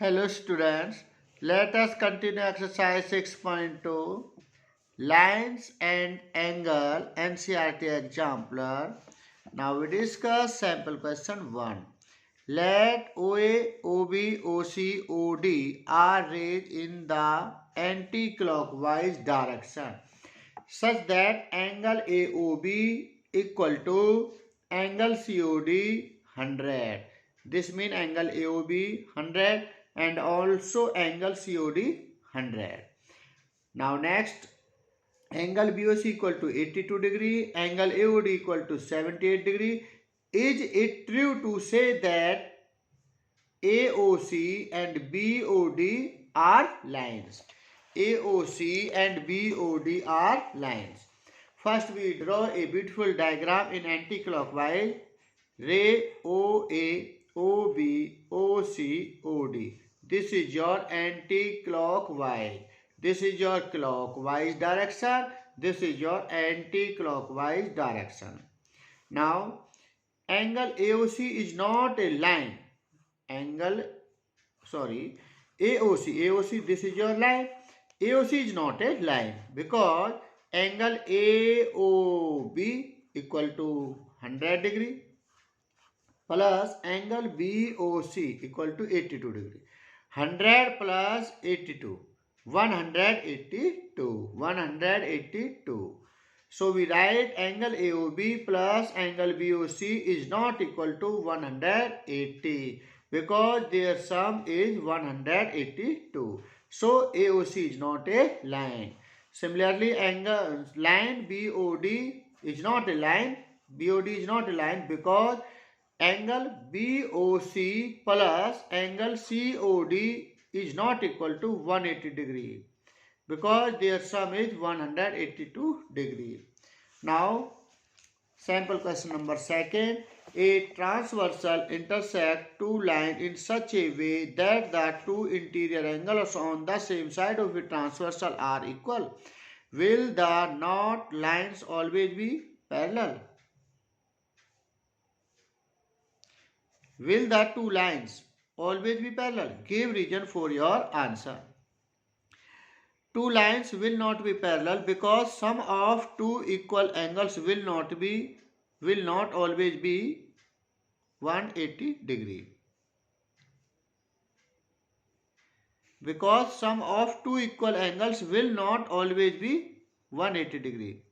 Hello students, let us continue exercise 6.2 lines and angle NCERT exemplar. Now we discuss sample question 1. Let OA, OB, OC, OD are raised in the anti-clockwise direction such that angle AOB equal to angle COD 100. This means angle AOB 100 and also angle COD 100. Now next, angle BOC equal to 82 degree, angle AOD equal to 78 degree. Is it true to say that AOC and BOD are lines? AOC and BOD are lines. First we draw a beautiful diagram in anti-clockwise. Ray OA, OB, OC, OD. This is your anti-clockwise. This is your clockwise direction. This is your anti-clockwise direction. Now, angle AOC is not a line. AOC, this is your line. AOC is not a line because angle AOB equal to 100 degree plus angle BOC equal to 82 degree. 100 plus 82, 182. So we write angle AOB plus angle BOC is not equal to 180 because their sum is 182. So AOC is not a line. Similarly, angle line BOD is not a line. BOD is not a line because angle BOC plus angle COD is not equal to 180 degree because their sum is 182 degree. Now, sample question number 2. A transversal intersect two lines in such a way that the two interior angles on the same side of the transversal are equal. Will the knot lines always be parallel? Will the two lines always be parallel? Give reason for your answer. Two lines will not be parallel because sum of two equal angles will not always be 180 degree. Because sum of two equal angles will not always be 180 degree.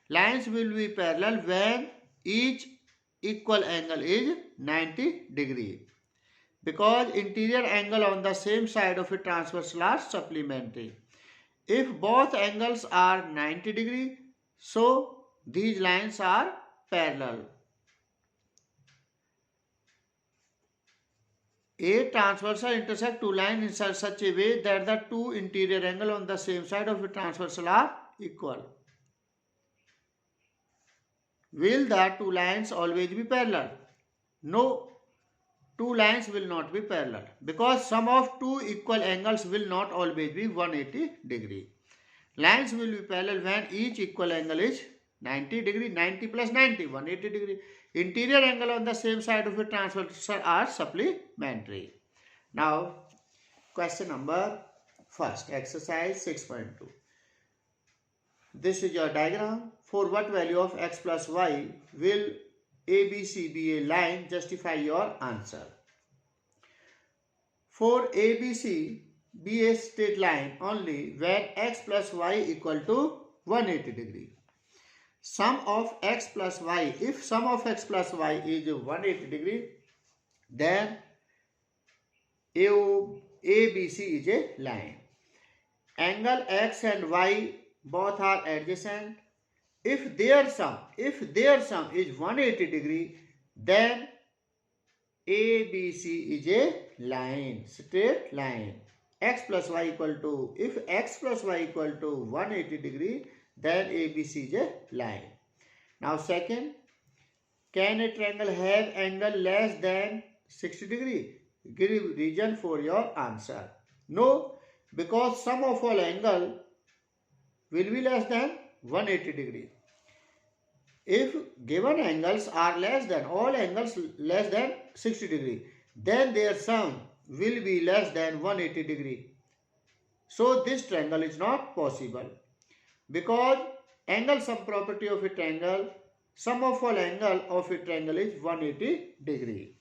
Lines will be parallel when each equal angle is 90 degree. Because interior angle on the same side of a transversal are supplementary. If both angles are 90 degree, so these lines are parallel. A transversal intersect two lines in such a way that the two interior angles on the same side of a transversal are equal. Will the two lines always be parallel? No, two lines will not be parallel because sum of two equal angles will not always be 180 degree. Lines will be parallel when each equal angle is 90 degree. 90 plus 90, 180 degree. Interior angle on the same side of a transversal are supplementary. Now, question number 1, exercise 6.2. This is your diagram. For what value of x plus y will ABC be a line? Justify your answer. For ABC be a straight line only when x plus y equal to 180 degree. Sum of x plus y, if sum of x plus y is 180 degree, then ABC is a line. Angle x and y both are adjacent. If their sum is 180 degree, then ABC is a line, straight line. X plus y equal to, if x plus y equal to 180 degree, then ABC is a line. Now second, can a triangle have angle less than 60 degree? Give reason for your answer. No, because sum of all angle will be less than 180 degree. If given angles are less than, all angles less than 60 degree, then their sum will be less than 180 degree. So this triangle is not possible. Because angle sum property of a triangle, sum of all angle of a triangle is 180 degree.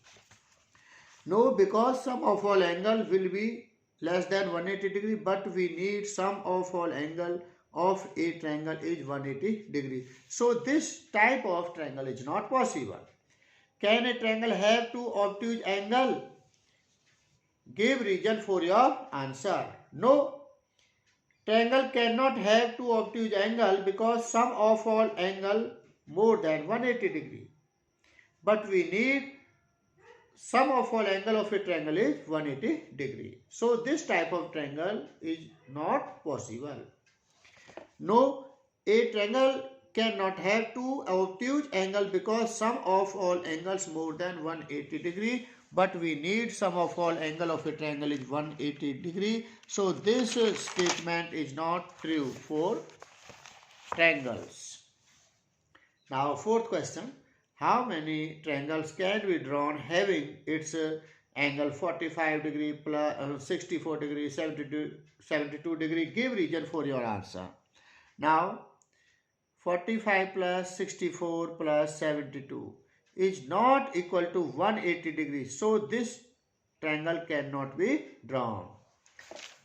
No, because sum of all angle will be less than 180 degree, but we need sum of all angle of a triangle is 180 degree. So this type of triangle is not possible. Can a triangle have two obtuse angle? Give reason for your answer. No. Triangle cannot have two obtuse angle because sum of all angle more than 180 degree. But we need sum of all angle of a triangle is 180 degree. So this type of triangle is not possible. No, a triangle cannot have two obtuse angle because sum of all angles more than 180 degree. But we need sum of all angle of a triangle is 180 degree. So this statement is not true for triangles. Now fourth question. How many triangles can be drawn having its angle 45 degree plus 64 degree 72 degree? Give reason for your answer. Now 45 plus 64 plus 72 is not equal to 180 degrees. So this triangle cannot be drawn.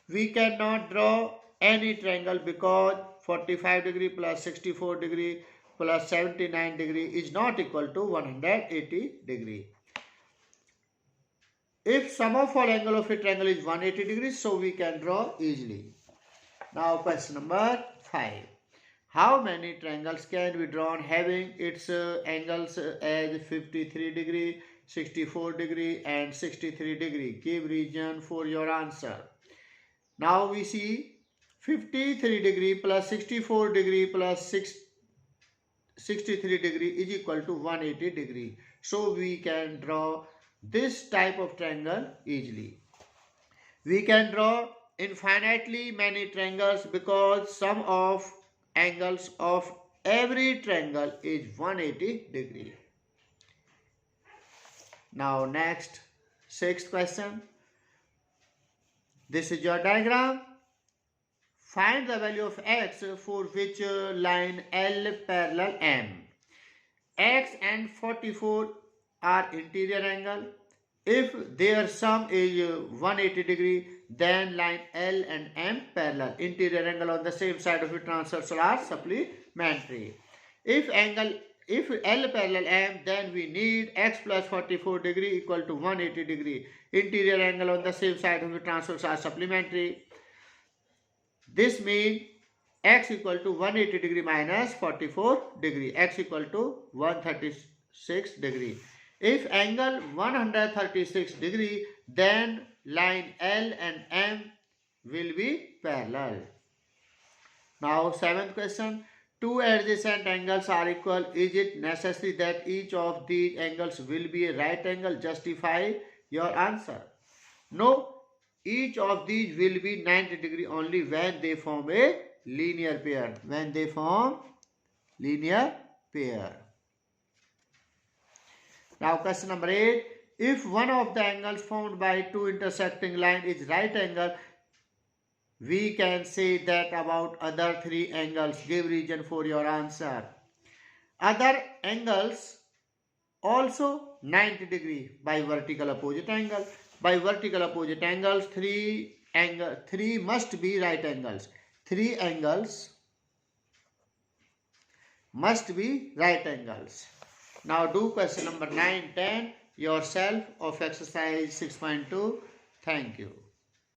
We cannot draw any triangle because 45 degree plus 64 degree plus 79 degree is not equal to 180 degree. If sum of all angle of a triangle is 180 degrees, so we can draw easily. Now question number 5. How many triangles can be drawn having its angles as 53 degree, 64 degree and 63 degree? Give reason for your answer. Now we see 53 degree plus 64 degree plus 63 degree is equal to 180 degree. So we can draw this type of triangle easily. We can draw infinitely many triangles because sum of angles of every triangle is 180 degree. Now next, sixth question. This is your diagram. Find the value of x for which line L parallel M. X and 44 are interior angle. If their sum is 180 degree, then line L and M parallel. Interior angle on the same side of the transversal are supplementary. If L parallel M, then we need x plus 44 degree equal to 180 degree. Interior angle on the same side of the transversal are supplementary. This means x equal to 180 degree minus 44 degree. X equal to 136 degree. If angle 136 degree, then line L and M will be parallel. Now seventh question. Two adjacent angles are equal. Is it necessary that each of these angles will be a right angle? Justify your answer. No. Each of these will be 90 degree only when they form a linear pair. When they form linear pair. Now question number 8. If one of the angles formed by two intersecting lines is right angle, we can say that about other three angles. Give reason for your answer. Other angles also 90 degree by vertical opposite angle. By vertical opposite angles, three must be right angles. Three angles must be right angles. Now do question number 9, 10 yourself of exercise 6.2. Thank you.